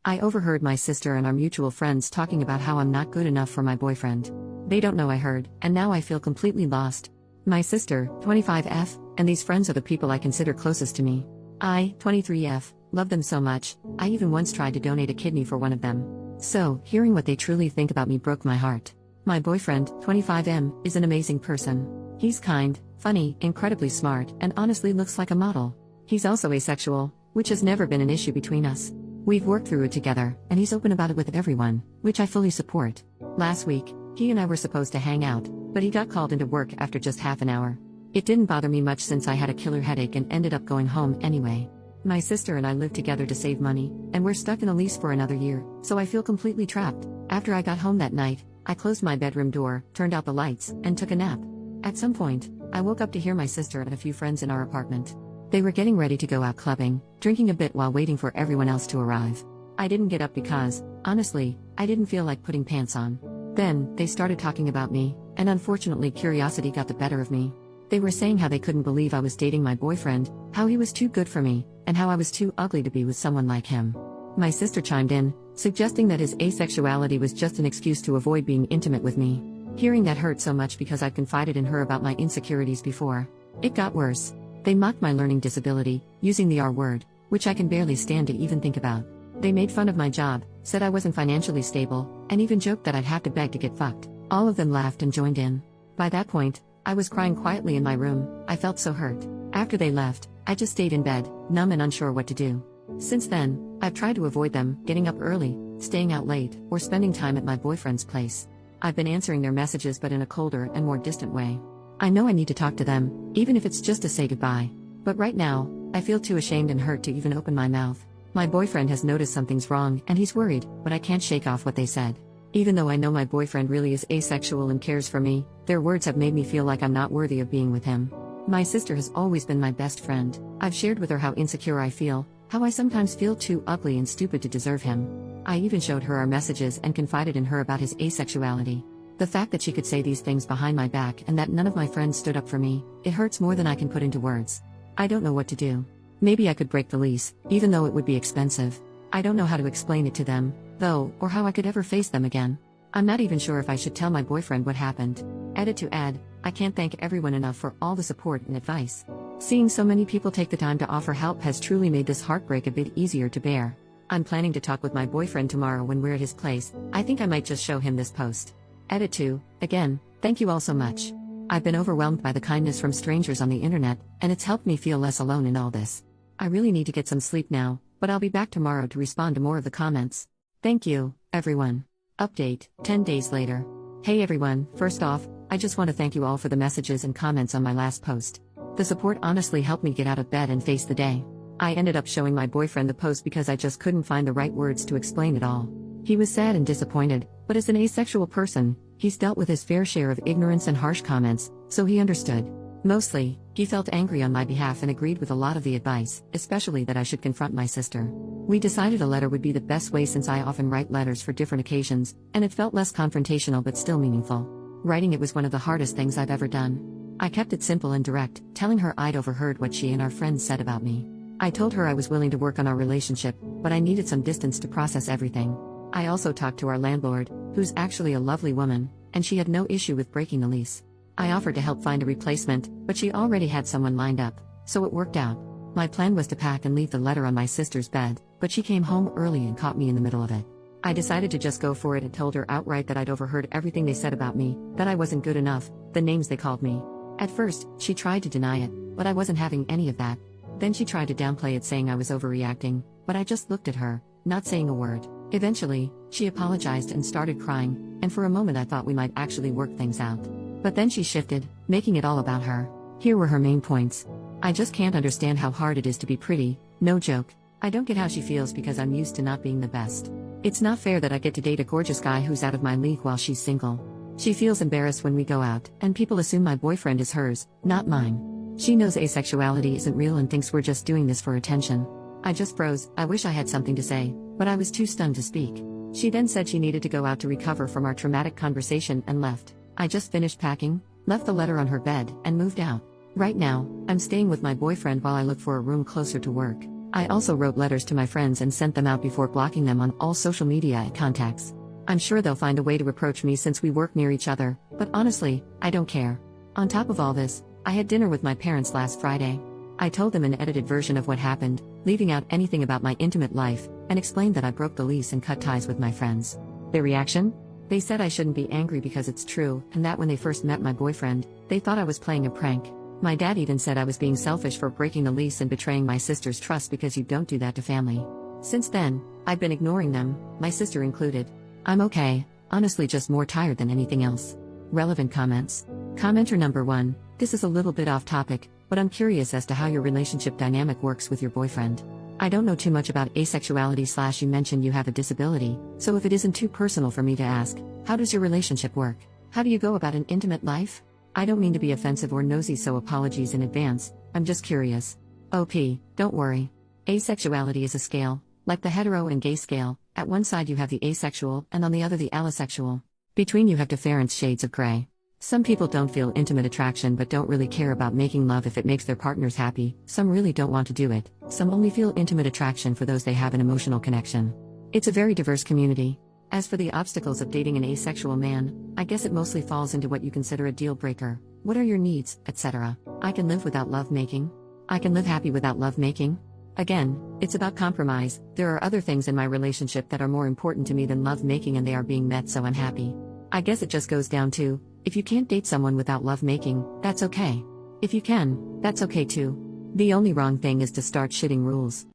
I overheard my sister and our mutual friends talking about how I'm not good enough for my boyfriend. They don't know I heard, and now I feel completely lost. My sister, 25F, and these friends are the people I consider closest to me. I, 23F, love them so much, I even once tried to donate a kidney for one of them. So, hearing what they truly think about me broke my heart. My boyfriend, 25M, is an amazing person. He's kind, funny, incredibly smart, and honestly looks like a model. He's also asexual, which has never been an issue between us. We've worked through it together, and he's open about it with everyone, which I fully support. Last week, he and I were supposed to hang out, but he got called into work after just half an hour. It didn't bother me much since I had a killer headache and ended up going home anyway. My sister and I live together to save money, and we're stuck in a lease for another year, so I feel completely trapped. After I got home that night, I closed my bedroom door, turned out the lights, and took a nap. At some point, I woke up to hear my sister and a few friends in our apartment. They were getting ready to go out clubbing, drinking a bit while waiting for everyone else to arrive. I didn't get up because, honestly, I didn't feel like putting pants on. Then, they started talking about me, and unfortunately curiosity got the better of me. They were saying how they couldn't believe I was dating my boyfriend, how he was too good for me, and how I was too ugly to be with someone like him. My sister chimed in, suggesting that his asexuality was just an excuse to avoid being intimate with me. Hearing that hurt so much because I've confided in her about my insecurities before. It got worse. They mocked my learning disability, using the R word, which I can barely stand to even think about. They made fun of my job, said I wasn't financially stable, and even joked that I'd have to beg to get fucked. All of them laughed and joined in. By that point, I was crying quietly in my room. I felt so hurt. After they left, I just stayed in bed, numb and unsure what to do. Since then, I've tried to avoid them, getting up early, staying out late, or spending time at my boyfriend's place. I've been answering their messages but in a colder and more distant way. I know I need to talk to them, even if it's just to say goodbye. But right now, I feel too ashamed and hurt to even open my mouth. My boyfriend has noticed something's wrong and he's worried, but I can't shake off what they said. Even though I know my boyfriend really is asexual and cares for me, their words have made me feel like I'm not worthy of being with him. My sister has always been my best friend. I've shared with her how insecure I feel, how I sometimes feel too ugly and stupid to deserve him. I even showed her our messages and confided in her about his asexuality. The fact that she could say these things behind my back and that none of my friends stood up for me, it hurts more than I can put into words. I don't know what to do. Maybe I could break the lease, even though it would be expensive. I don't know how to explain it to them, though, or how I could ever face them again. I'm not even sure if I should tell my boyfriend what happened. Edit to add, I can't thank everyone enough for all the support and advice. Seeing so many people take the time to offer help has truly made this heartbreak a bit easier to bear. I'm planning to talk with my boyfriend tomorrow when we're at his place. I think I might just show him this post. Edit to, again, thank you all so much. I've been overwhelmed by the kindness from strangers on the internet, and it's helped me feel less alone in all this. I really need to get some sleep now, but I'll be back tomorrow to respond to more of the comments. Thank you, everyone. Update, 10 days later. Hey everyone, first off, I just want to thank you all for the messages and comments on my last post. The support honestly helped me get out of bed and face the day. I ended up showing my boyfriend the post because I just couldn't find the right words to explain it all. He was sad and disappointed, but as an asexual person, he's dealt with his fair share of ignorance and harsh comments, so he understood. Mostly, he felt angry on my behalf and agreed with a lot of the advice, especially that I should confront my sister. We decided a letter would be the best way since I often write letters for different occasions, and it felt less confrontational but still meaningful. Writing it was one of the hardest things I've ever done. I kept it simple and direct, telling her I'd overheard what she and our friends said about me. I told her I was willing to work on our relationship, but I needed some distance to process everything. I also talked to our landlord, who's actually a lovely woman, and she had no issue with breaking the lease. I offered to help find a replacement, but she already had someone lined up, so it worked out. My plan was to pack and leave the letter on my sister's bed, but she came home early and caught me in the middle of it. I decided to just go for it and told her outright that I'd overheard everything they said about me, that I wasn't good enough, the names they called me. At first, she tried to deny it, but I wasn't having any of that. Then she tried to downplay it, saying I was overreacting, but I just looked at her, not saying a word. Eventually, she apologized and started crying, and for a moment I thought we might actually work things out. But then she shifted, making it all about her. Here were her main points. I just can't understand how hard it is to be pretty, no joke. I don't get how she feels because I'm used to not being the best. It's not fair that I get to date a gorgeous guy who's out of my league while she's single. She feels embarrassed when we go out, and people assume my boyfriend is hers, not mine. She knows asexuality isn't real and thinks we're just doing this for attention. I just froze. I wish I had something to say, but I was too stunned to speak. She then said she needed to go out to recover from our traumatic conversation and left. I just finished packing, left the letter on her bed, and moved out. Right now, I'm staying with my boyfriend while I look for a room closer to work. I also wrote letters to my friends and sent them out before blocking them on all social media and contacts. I'm sure they'll find a way to approach me since we work near each other, but honestly, I don't care. On top of all this, I had dinner with my parents last Friday. I told them an edited version of what happened, leaving out anything about my intimate life, and explained that I broke the lease and cut ties with my friends. Their reaction? They said I shouldn't be angry because it's true, and that when they first met my boyfriend, they thought I was playing a prank. My dad even said I was being selfish for breaking the lease and betraying my sister's trust because you don't do that to family. Since then, I've been ignoring them, my sister included. I'm okay, honestly just more tired than anything else. Relevant comments. Commenter number 1, this is a little bit off topic, but I'm curious as to how your relationship dynamic works with your boyfriend. I don't know too much about asexuality / you mentioned you have a disability, so if it isn't too personal for me to ask, how does your relationship work? How do you go about an intimate life? I don't mean to be offensive or nosy, so apologies in advance, I'm just curious. OP, don't worry. Asexuality is a scale, like the hetero and gay scale. At one side you have the asexual and on the other the allosexual. Between you have different shades of gray. Some people don't feel intimate attraction but don't really care about making love if it makes their partners happy, some really don't want to do it, some only feel intimate attraction for those they have an emotional connection. It's a very diverse community. As for the obstacles of dating an asexual man, I guess it mostly falls into what you consider a deal breaker. What are your needs, etc. I can live without love making. I can live happy without love making. Again, it's about compromise. There are other things in my relationship that are more important to me than love making and they are being met, so I'm happy. I guess it just goes down to, if you can't date someone without love making, that's okay. If you can, that's okay too. The only wrong thing is to start shitting rules.